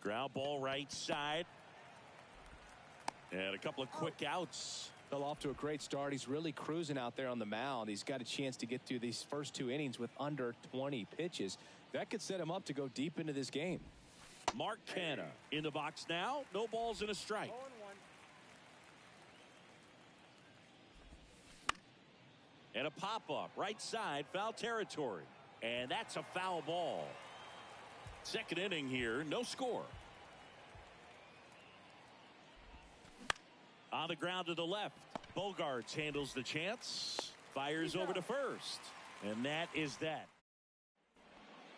Ground ball right side. And a couple of quick outs. Fell off to a great start. He's really cruising out there on the mound. He's got a chance to get through these first 2 innings with under 20 pitches. That could set him up to go deep into this game. Mark Canha in the box now. No balls and a strike. And a pop-up right side, foul territory. And that's a foul ball. Second inning here, no score. On the ground to the left. Bogaerts handles the chance. Fires over to first. And that is that.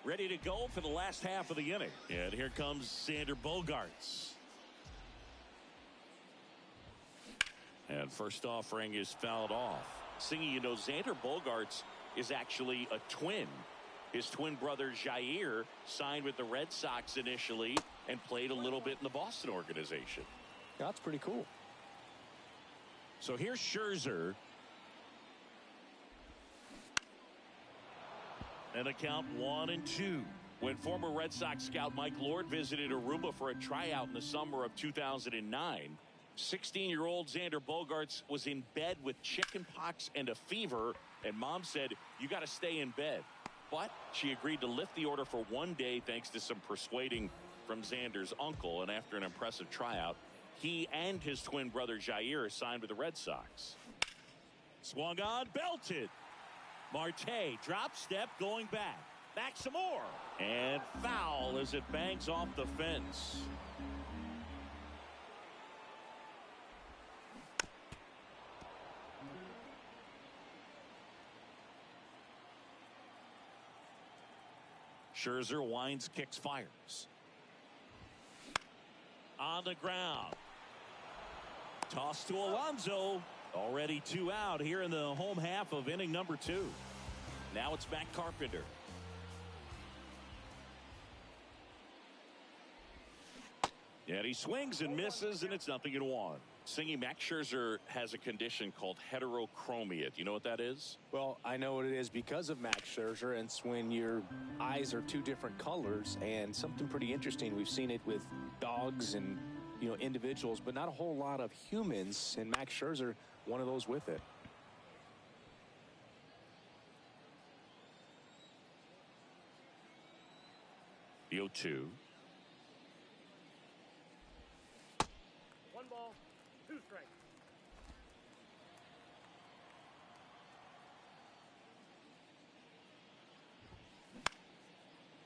Ready to go for the last half of the inning. And here comes Xander Bogaerts. And first offering is fouled off. Singy, you know, Xander Bogaerts is actually a twin. His twin brother Jair signed with the Red Sox initially and played a little bit in the Boston organization. That's pretty cool. So here's Scherzer. And the count 1-2. When former Red Sox scout Mike Lord visited Aruba for a tryout in the summer of 2009, 16-year-old Xander Bogaerts was in bed with chicken pox and a fever, and mom said, "You got to stay in bed." But she agreed to lift the order for 1 day thanks to some persuading from Xander's uncle, and after an impressive tryout, he and his twin brother Jair signed with the Red Sox. Swung on, belted. Marte drop step going back. Back some more. And foul as it bangs off the fence. Scherzer winds, kicks, fires. On the ground. Toss to Alonso. Already 2 out here in the home half of inning number 2. Now it's Matt Carpenter. And he swings and misses, and it's 0-1. Singy, Max Scherzer has a condition called heterochromia. Do you know what that is? Well, I know what it is because of Max Scherzer, and it's when your eyes are 2 different colors, and something pretty interesting. We've seen it with dogs and, you know, individuals, but not a whole lot of humans, and Max Scherzer, one of those with it. The 0-2. 1 ball, 2 strikes.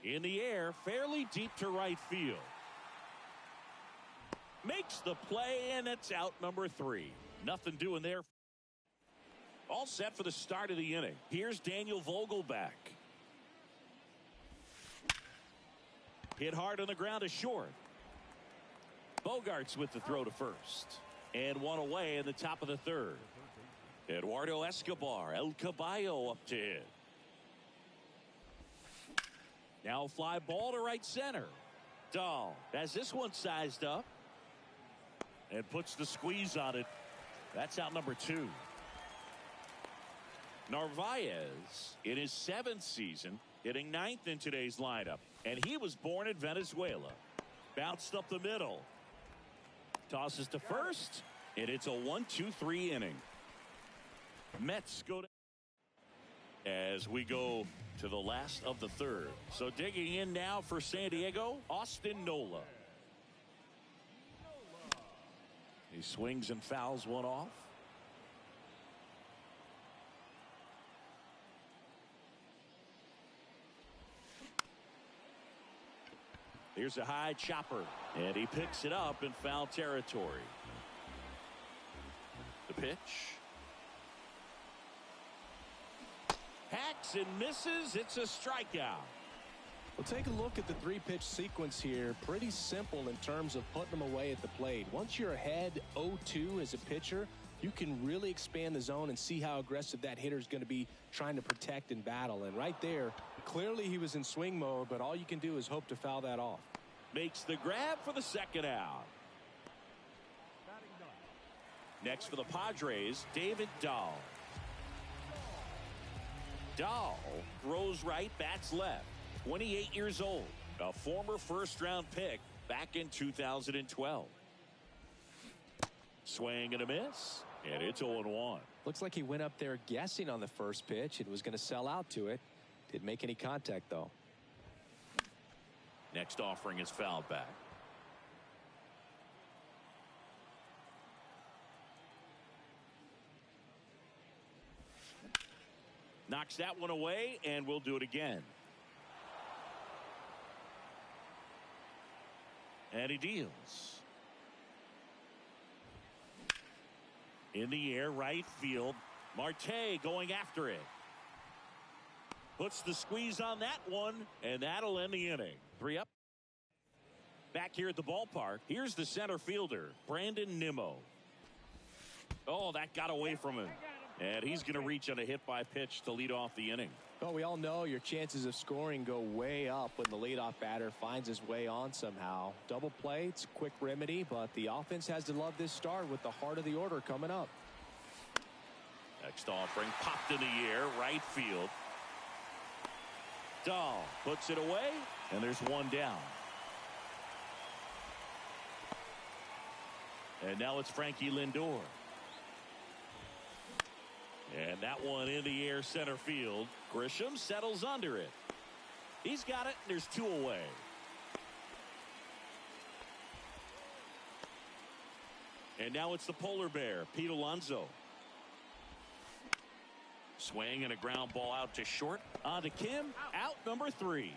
In the air, fairly deep to right field. Makes the play, and it's out number 3. Nothing doing there. All set for the start of the inning. Here's Daniel Vogelbach. Hit hard on the ground to short. Bogaerts with the throw to first. And 1 away in the top of the 3rd. Eduardo Escobar, El Caballo up to hit. Now fly ball to right center. Dahl has this one sized up. And puts the squeeze on it. That's out number 2. Narvaez in his 7th season, hitting 9th in today's lineup. And he was born in Venezuela. Bounced up the middle. Tosses to first. And it's a 1-2-3 inning. Mets go to as we go to the last of the 3rd. So digging in now for San Diego, Austin Nola. He swings and fouls one off. Here's a high chopper, and he picks it up in foul territory. The pitch. Hacks and misses. It's a strikeout. Well, take a look at the 3-pitch sequence here. Pretty simple in terms of putting them away at the plate. Once you're ahead 0-2 as a pitcher, you can really expand the zone and see how aggressive that hitter is going to be trying to protect and battle. And right there, clearly he was in swing mode, but all you can do is hope to foul that off. Makes the grab for the 2nd out. Next for the Padres, David Dahl. Dahl throws right, bats left. 28 years old, a former first-round pick back in 2012. Swing and a miss, and it's 0-1. Looks like he went up there guessing on the first pitch and was going to sell out to it. Didn't make any contact, though. Next offering is fouled back. Knocks that one away, and we'll do it again. And he deals. In the air, right field. Marte going after it. Puts the squeeze on that one, and that'll end the inning. 3 up. Back here at the ballpark, here's the center fielder, Brandon Nimmo. Oh, that got away from him. And he's going to reach on a hit by pitch to lead off the inning. Well, we all know your chances of scoring go way up when the leadoff batter finds his way on somehow. Double play, it's a quick remedy, but the offense has to love this start with the heart of the order coming up. Next offering popped in the air, right field. Dahl puts it away, and there's one down. And now it's Frankie Lindor. And that one in the air center field. Grisham settles under it. He's got it, and there's 2 away. And now it's the polar bear, Pete Alonso. Swing and a ground ball out to short. On to Kim, out number 3.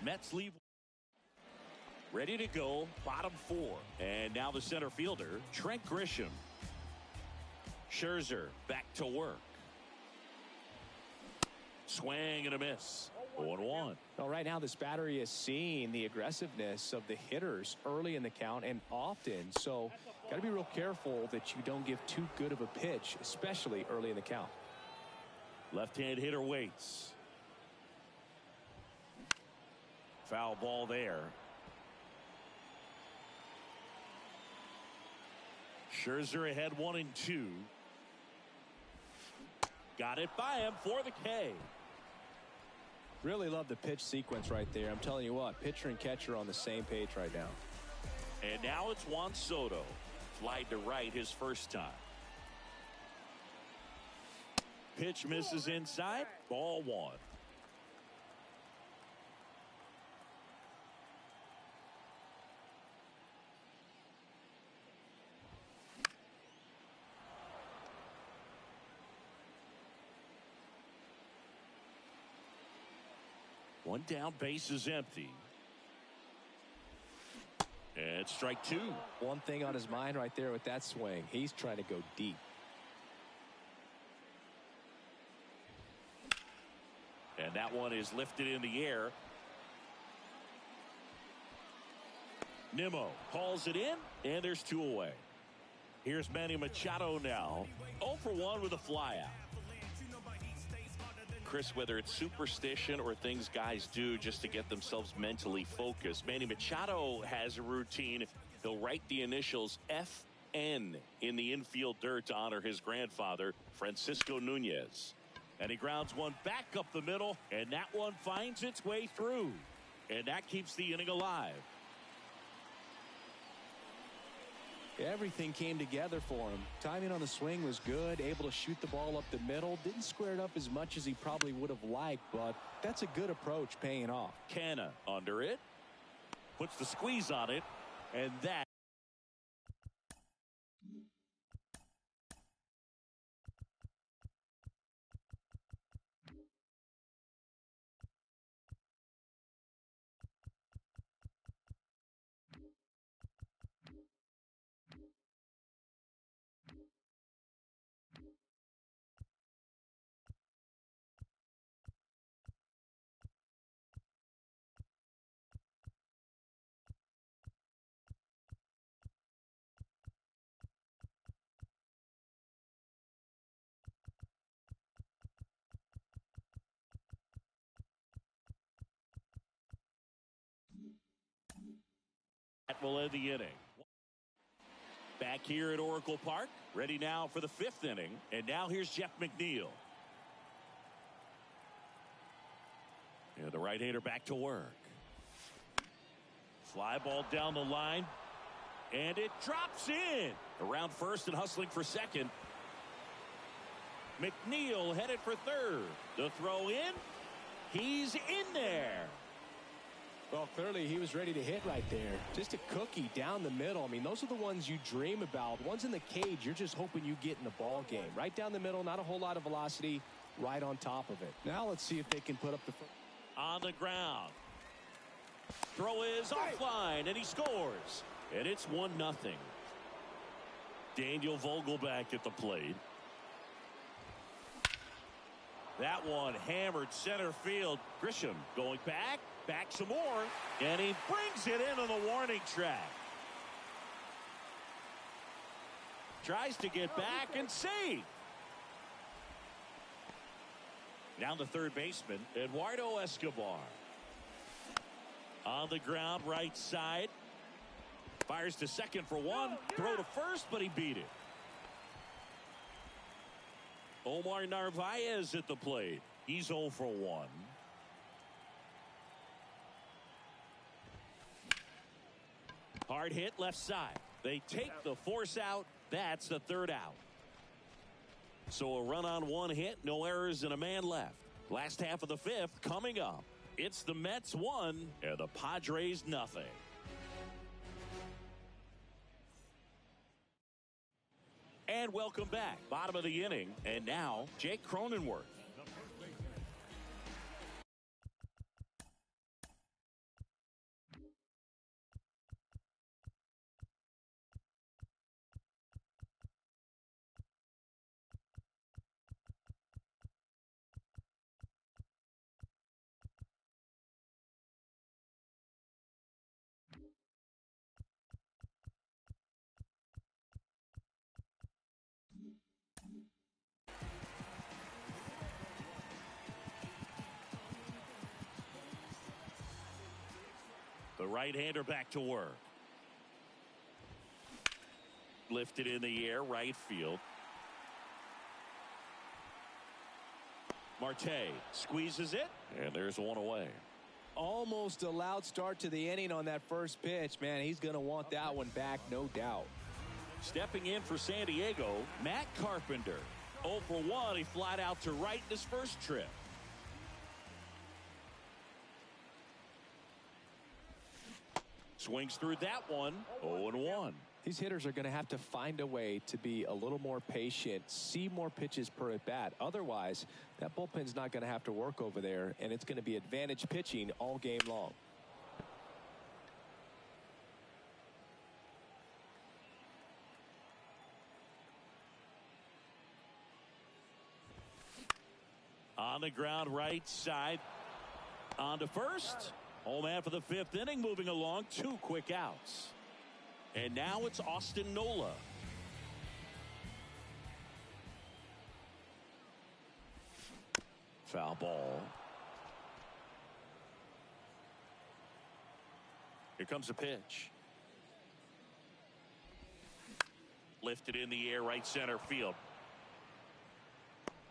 Mets leave. Ready to go, bottom 4. And now the center fielder, Trent Grisham. Scherzer back to work. Swing and a miss. 0-1. Well, right now this battery is seeing the aggressiveness of the hitters early in the count and often. So got to be real careful that you don't give too good of a pitch, especially early in the count. Left-hand hitter waits. Foul ball there. Scherzer ahead 1-2. Got it by him for the K. Really love the pitch sequence right there. I'm telling you what, pitcher and catcher on the same page right now. And now it's Juan Soto. Flied to right his first time. Pitch misses inside. Ball 1. One down, base is empty. And strike 2. One thing on his mind right there with that swing. He's trying to go deep. And that one is lifted in the air. Nimmo calls it in, and there's 2 away. Here's Manny Machado now. 0 for 1 with a flyout. Chris, whether it's superstition or things guys do just to get themselves mentally focused, Manny Machado has a routine. He'll write the initials FN in the infield dirt to honor his grandfather, Francisco Nunez. And he grounds one back up the middle, and that one finds its way through. And that keeps the inning alive. Everything came together for him. Timing on the swing was good, able to shoot the ball up the middle. Didn't square it up as much as he probably would have liked, but that's a good approach paying off. Canna under it. Puts the squeeze on it, and that. That will end the inning. Back here at Oracle Park, ready now for the 5th inning. And now here's Jeff McNeil. And the right-hander back to work. Fly ball down the line. And it drops in. Around first and hustling for second. McNeil headed for third. The throw in. He's in there. Well, clearly he was ready to hit right there. Just a cookie down the middle. I mean, those are the ones you dream about. Ones in the cage, you're just hoping you get in the ball game. Right down the middle, not a whole lot of velocity, right on top of it. Now let's see if they can put up the... On the ground. Throw is offline, and he scores. And it's 1-0. Daniel Vogelback at the plate. That one hammered center field. Grisham going back some more, and he brings it into the warning track. Tries to get back and save. Down the third baseman, Eduardo Escobar. On the ground, right side. Fires to second for one. Throw to first, but he beat it. Omar Narvaez at the plate. He's 0 for 1. Hard hit left side. They take the force out. That's the third out. So a run on one hit, no errors, and a man left. Last half of the fifth coming up. It's the Mets 1 and the Padres nothing. And welcome back. Bottom of the inning. And now, Jake Cronenworth. The right-hander back to work. Lifted in the air, right field. Marte squeezes it, and there's one away. Almost a loud start to the inning on that first pitch. Man, he's going to want that one back, no doubt. Stepping in for San Diego, Matt Carpenter. 0 for 1. He flied out to right in his first trip. Swings through that one. 0-1. These hitters are going to have to find a way to be a little more patient, see more pitches per at bat. Otherwise, that bullpen's not going to have to work over there, and it's going to be advantage pitching all game long. On the ground, right side. On to first. Home man for the fifth inning, moving along. 2 quick outs. And now it's Austin Nola. Foul ball. Here comes a pitch. Lifted in the air, right center field.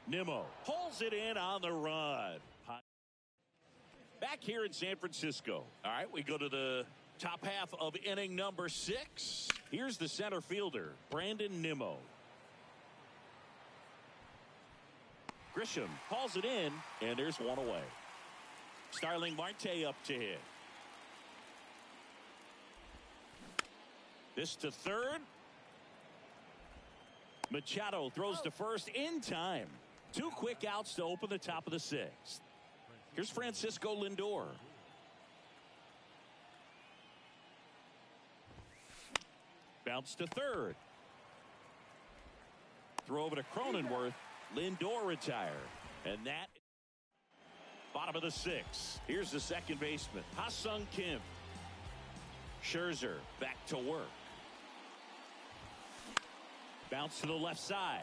Nimmo pulls it in on the run. Back here in San Francisco. All right, we go to the top half of inning number 6. Here's the center fielder, Brandon Nimmo. Grisham hauls it in, and there's one away. Starling Marte up to hit. This to third. Machado throws to first in time. 2 quick outs to open the top of the 6th. Here's Francisco Lindor. Bounce to third. Throw over to Cronenworth. Lindor retired. And that bottom of the 6th. Here's the second baseman, Ha-Sung Kim. Scherzer back to work. Bounce to the left side.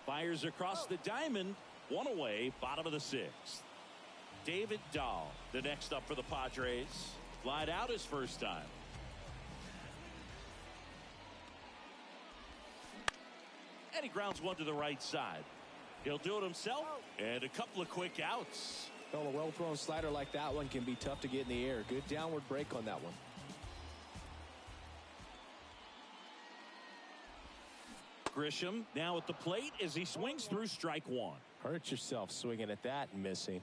Fires across the diamond. 1 away, bottom of the 6th. David Dahl, the next up for the Padres. Flied out his first time. And he grounds one to the right side. He'll do it himself, and a couple of quick outs. Well, a well-thrown slider like that one can be tough to get in the air. Good downward break on that one. Grisham now at the plate as he swings through strike one. Hurt yourself swinging at that and missing.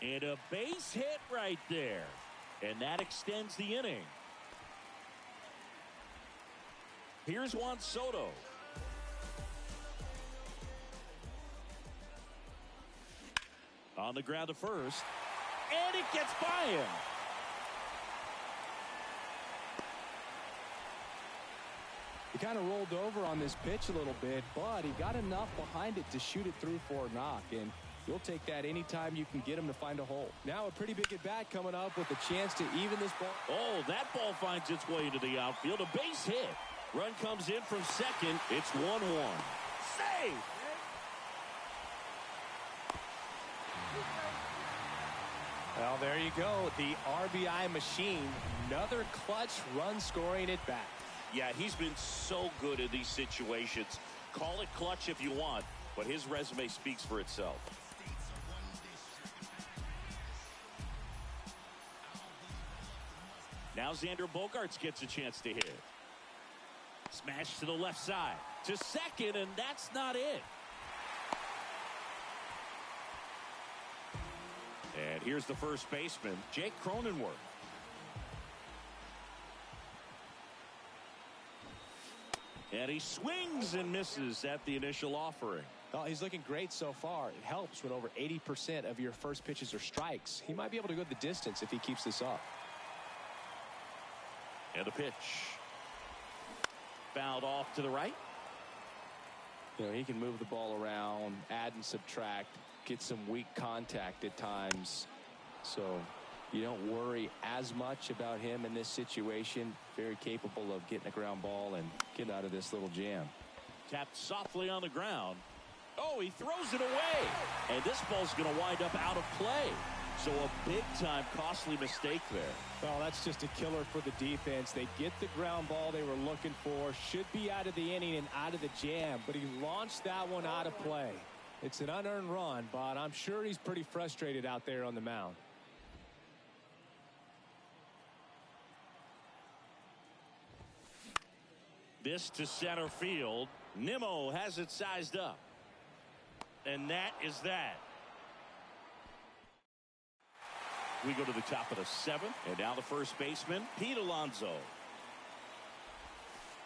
And a base hit right there. And that extends the inning. Here's Juan Soto. On the ground to first. And it gets by him. He kind of rolled over on this pitch a little bit, but he got enough behind it to shoot it through for a knock. And you'll take that anytime you can get him to find a hole. Now a pretty big at bat coming up with a chance to even this ball. Oh, that ball finds its way into the outfield. A base hit. Run comes in from second. It's 1-1. Save! Well, there you go. The RBI machine. Another clutch run scoring at bat. Yeah, he's been so good in these situations. Call it clutch if you want, but his resume speaks for itself. Now Xander Bogaerts gets a chance to hit. Smash to the left side. To second, and that's not it. And here's the first baseman, Jake Cronenworth. And he swings and misses at the initial offering. Oh, he's looking great so far. It helps when over 80% of your first pitches are strikes. He might be able to go the distance if he keeps this up. And a pitch. Fouled off to the right. You know, he can move the ball around, add and subtract, get some weak contact at times. So you don't worry as much about him in this situation. Very capable of getting a ground ball and getting out of this little jam. Tapped softly on the ground. Oh, he throws it away. And this ball's going to wind up out of play. So a big-time costly mistake there. Well, that's just a killer for the defense. They get the ground ball they were looking for. Should be out of the inning and out of the jam. But he launched that one out of play. It's an unearned run, but I'm sure he's pretty frustrated out there on the mound. This to center field. Nimmo has it sized up. And that is that. We go to the top of the seventh. And now the first baseman, Pete Alonso.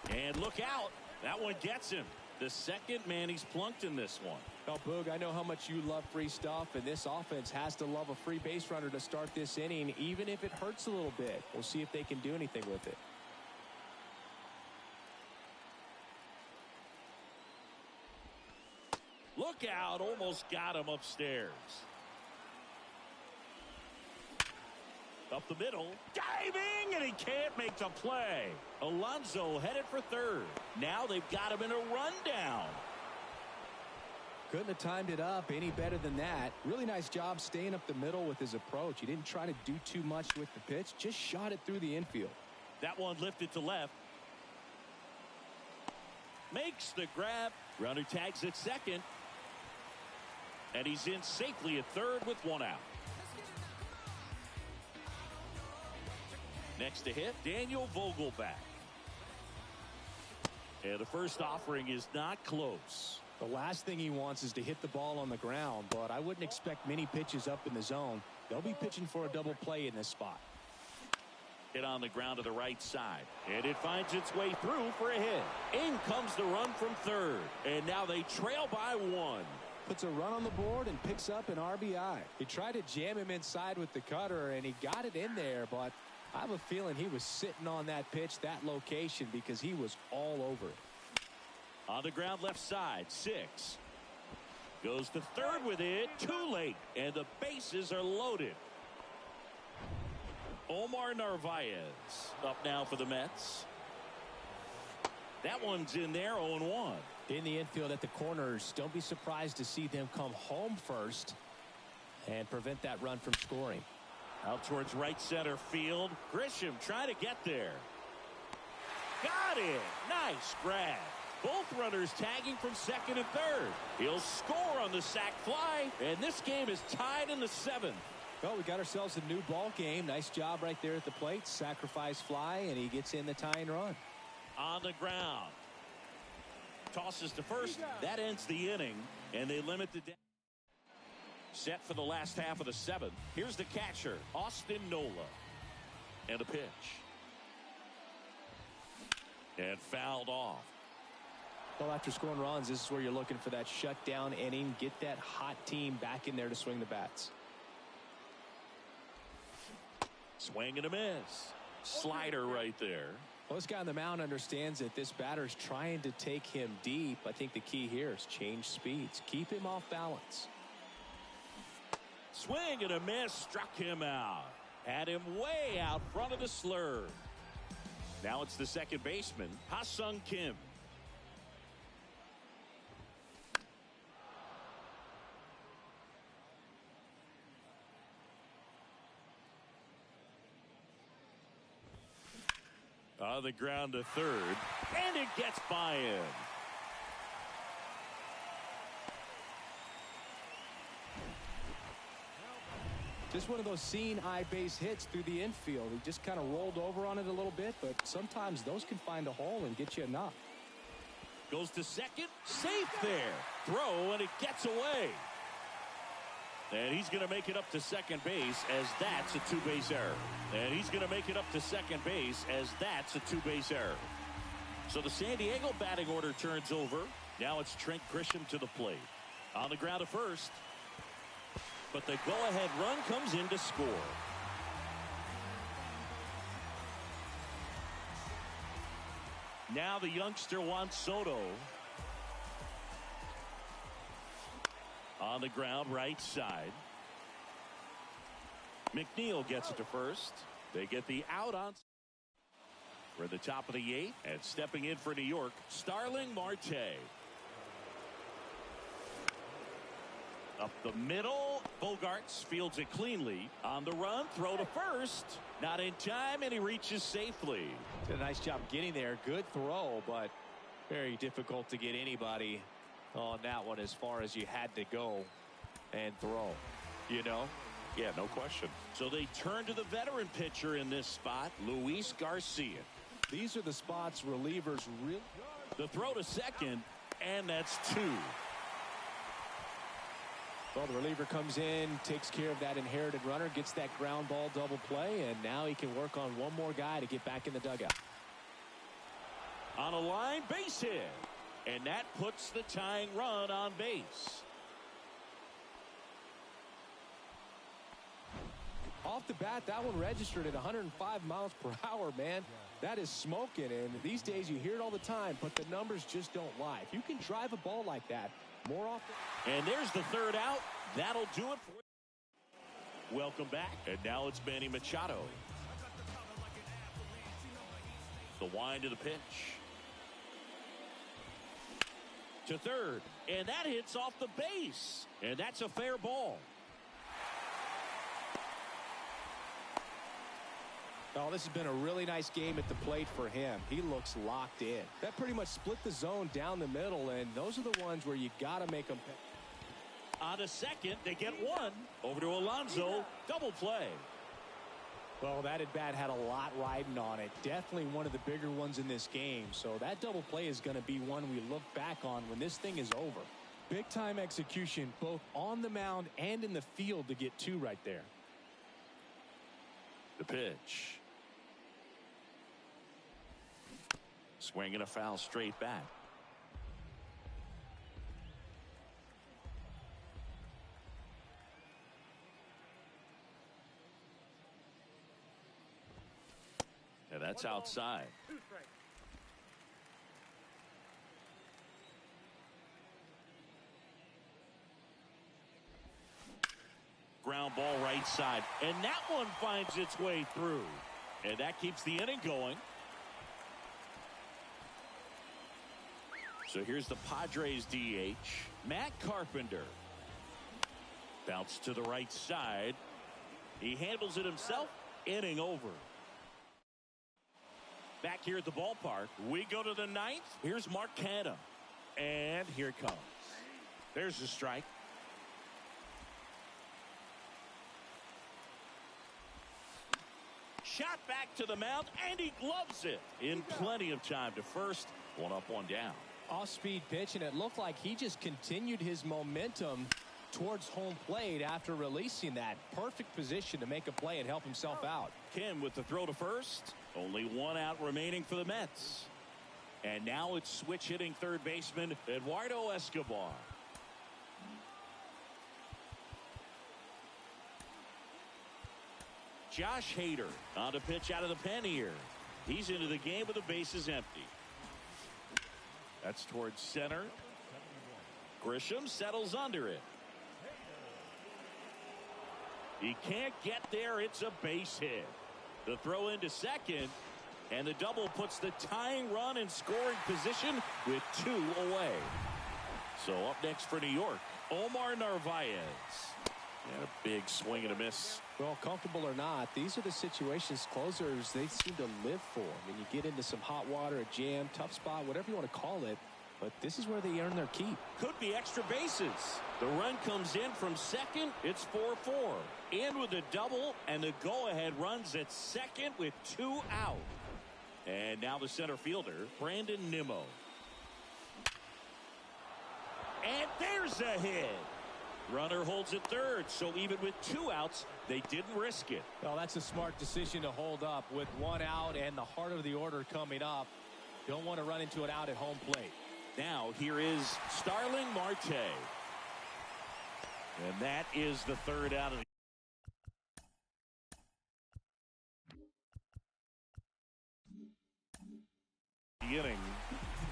And look out. That one gets him. The second man he's plunked in this one. Well, Boog, I know how much you love free stuff, and this offense has to love a free base runner to start this inning, even if it hurts a little bit. We'll see if they can do anything with it. Look out. Almost got him upstairs. Up the middle. Diving, and he can't make the play. Alonso headed for third. Now they've got him in a rundown. Couldn't have timed it up any better than that. Really nice job staying up the middle with his approach. He didn't try to do too much with the pitch. Just shot it through the infield. That one lifted to left. Makes the grab. Runner tags at second. And he's in safely at third with one out. Next to hit, Daniel Vogelbach. And the first offering is not close. The last thing he wants is to hit the ball on the ground, but I wouldn't expect many pitches up in the zone. They'll be pitching for a double play in this spot. Hit on the ground to the right side. And it finds its way through for a hit. In comes the run from third. And now they trail by one. Puts a run on the board and picks up an RBI. He tried to jam him inside with the cutter, and he got it in there, but I have a feeling he was sitting on that pitch, that location, because he was all over it. On the ground left side, 6. Goes to third with it. Too late. And the bases are loaded. Omar Narvaez up now for the Mets. That one's in there, 0-1. In the infield at the corners, don't be surprised to see them come home first and prevent that run from scoring. Out towards right center field. Grisham trying to get there. Got it. Nice grab. Both runners tagging from second and third. He'll score on the sac fly, and this game is tied in the 7th. Well, we got ourselves a new ball game. Nice job right there at the plate. Sacrifice fly, and he gets in the tying run. On the ground. Tosses to first. That ends the inning, and they limit the damage. Set for the last half of the 7th. Here's the catcher, Austin Nola. And a pitch. And fouled off. Well, after scoring runs, this is where you're looking for that shutdown inning. Get that hot team back in there to swing the bats. Swing and a miss. Slider right there. Well, this guy on the mound understands that this batter's trying to take him deep. I think the key here is change speeds. Keep him off balance. Swing and a miss. Struck him out. Had him way out front of the slur. Now it's the second baseman, Ha-Seong Kim. On the ground to third, and it gets by him. Just one of those seeing eye base hits through the infield. He just kind of rolled over on it a little bit, but sometimes those can find a hole and get you enough. Goes to second, safe there. Throw, and it gets away. And he's going to make it up to second base as that's a two-base error. And he's going to make it up to second base as that's a two-base error. So the San Diego batting order turns over. Now it's Trent Grisham to the plate. On the ground to first. But the go-ahead run comes in to score. Now the youngster Juan Soto. On the ground right side. McNeil gets it to first. They get the out on. We're at the top of the 8th, and stepping in for New York, Starling Marte. Up the middle, Bogaerts fields it cleanly. On the run, throw to first. Not in time, and he reaches safely. Did a nice job getting there. Good throw, but very difficult to get anybody on that one as far as you had to go and throw. You know? Yeah, no question. So they turn to the veteran pitcher in this spot, Luis Garcia. These are the spots relievers really. The throw to second, and that's 2. Well, the reliever comes in, takes care of that inherited runner, gets that ground ball double play, and now he can work on one more guy to get back in the dugout. On a line, base hit. And that puts the tying run on base. Off the bat, that one registered at 105 miles per hour, man. That is smoking, and these days you hear it all the time, but the numbers just don't lie. If you can drive a ball like that more often. And there's the third out. That'll do it for you. Welcome back. And now it's Manny Machado. The wind to the pitch. To third. And that hits off the base. And that's a fair ball. Oh, this has been a really nice game at the plate for him. He looks locked in. That pretty much split the zone down the middle, and those are the ones where you got to make them. On a second, they get one. Over to Alonso. Double play. Well, that at bat had a lot riding on it. Definitely one of the bigger ones in this game. So that double play is going to be one we look back on when this thing is over. Big time execution, both on the mound and in the field to get 2 right there. The pitch. Swing and a foul straight back. And that's outside. 2 strikes. Ground ball right side. And that one finds its way through. And that keeps the inning going. So here's the Padres DH, Matt Carpenter. Bounce to the right side. He handles it himself. Inning over. Back here at the ballpark, we go to the ninth. Here's Mark Canha. And here it comes. There's the strike. Shot back to the mound, and he gloves it in plenty of time to first. One up, one down. Off-speed pitch, and it looked like he just continued his momentum towards home plate after releasing that. Perfect position to make a play and help himself out. Kim with the throw to first. Only one out remaining for the Mets. And now it's switch hitting third baseman Eduardo Escobar. Josh Hader on to pitch out of the pen here. He's into the game with the bases empty. That's towards center. Grisham settles under it. He can't get there. It's a base hit. The throw into second, and the double puts the tying run in scoring position with 2 away. So up next for New York, Omar Narvaez. And a big swing and a miss. Well, comfortable or not, these are the situations closers they seem to live for. I mean, you get into some hot water, a jam, tough spot, whatever you want to call it, but this is where they earn their keep. Could be extra bases. The run comes in from second. It's 4-4. In with a double, and the go-ahead runs at second with 2 out. And now the center fielder, Brandon Nimmo. And there's a hit. Runner holds at third, so even with 2 outs, they didn't risk it. Well, that's a smart decision to hold up with 1 out and the heart of the order coming up. Don't want to run into an out at home plate. Now here is Starling Marte. And that is the 3rd out of the inning.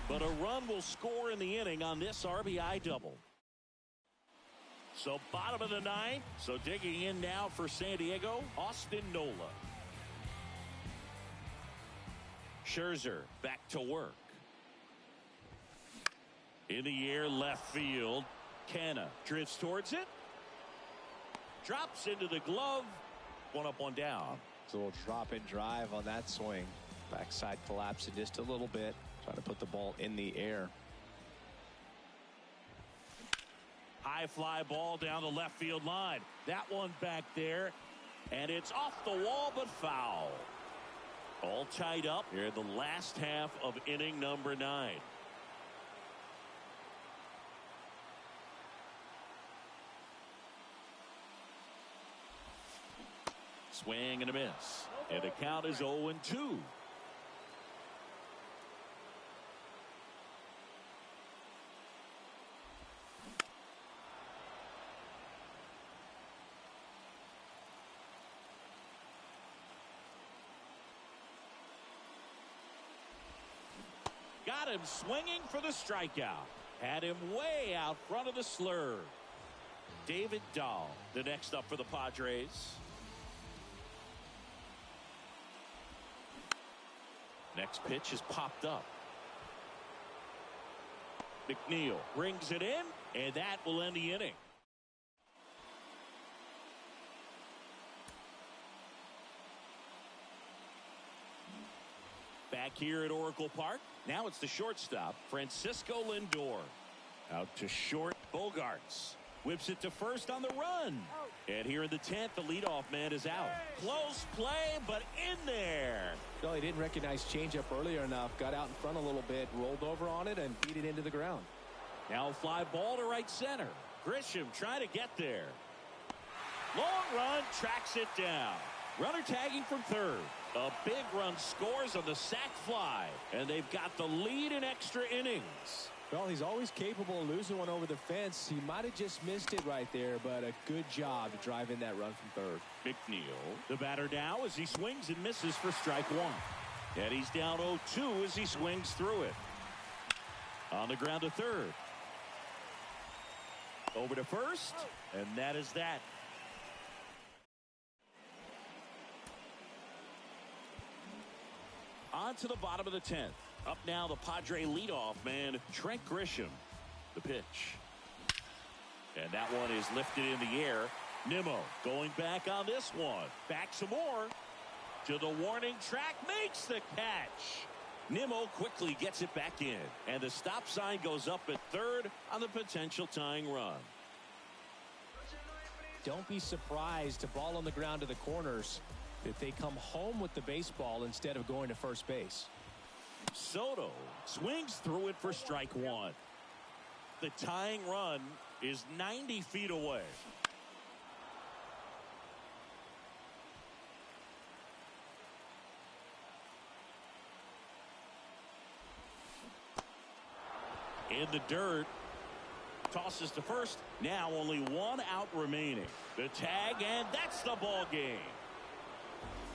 But a run will score in the inning on this RBI double. So bottom of the 9th. So digging in now for San Diego, Austin Nola. Scherzer back to work. In the air, left field. Canha drifts towards it. Drops into the glove. 1 up, 1 down. It's a little drop and drive on that swing. Backside collapsing just a little bit. Trying to put the ball in the air. High fly ball down the left field line. That one back there. And it's off the wall, but foul. All tied up here in the last half of inning number 9. Swing and a miss. And the count is 0-2. Got him swinging for the strikeout. Had him way out front of the slur. David Dahl, the next up for the Padres. Next pitch is popped up. McNeil brings it in, and that will end the inning. Back here at Oracle Park. Now it's the shortstop, Francisco Lindor. Out to short, Bogarts. Whips it to first on the run. And here in the 10th, the leadoff man is out. Close play, but in there. Well, he didn't recognize changeup earlier enough. Got out in front a little bit, rolled over on it, and beat it into the ground. Now a fly ball to right center. Grisham trying to get there. Long run, tracks it down. Runner tagging from third. A big run scores on the sac fly, and they've got the lead in extra innings. Well, he's always capable of losing one over the fence. He might have just missed it right there, but a good job to drive in that run from third. McNeil, the batter now as he swings and misses for strike 1. And he's down 0-2 as he swings through it. On the ground to third. Over to first, and that is that. On to the bottom of the 10th. Up now the Padre leadoff man, Trent Grisham. The pitch. And that one is lifted in the air. Nimmo going back on this one. Back some more. To the warning track, makes the catch. Nimmo quickly gets it back in, and the stop sign goes up at third on the potential tying run. Don't be surprised to ball on the ground to the corners if they come home with the baseball instead of going to first base. Soto swings through it for strike one. The tying run is 90 feet away. In the dirt. Tosses to first. Now only one out remaining. The tag, and that's the ball game.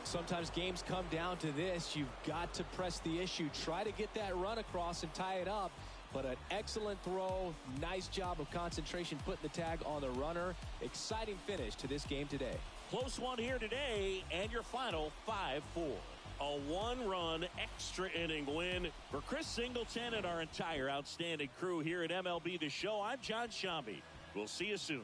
Sometimes games come down to this. You've got to press the issue. Try to get that run across and tie it up. But an excellent throw. Nice job of concentration putting the tag on the runner. Exciting finish to this game today. Close one here today, and your final 5-4. A one-run extra inning win for Chris Singleton and our entire outstanding crew here at MLB The Show. I'm John Shambi. We'll see you soon.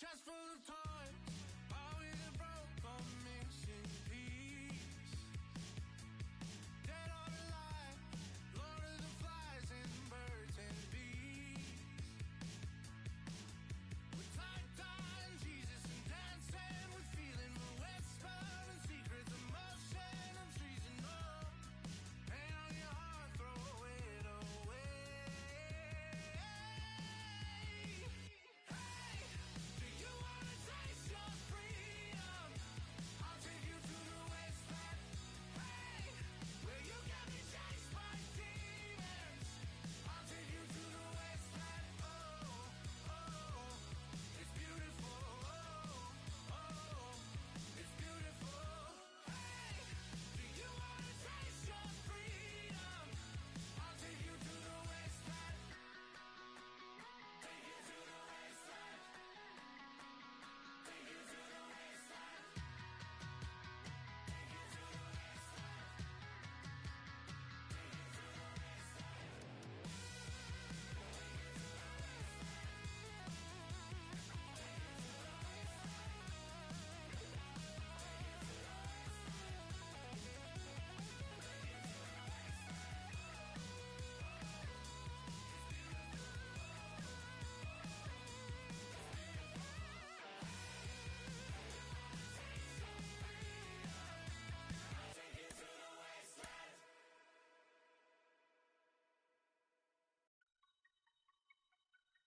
Just for the time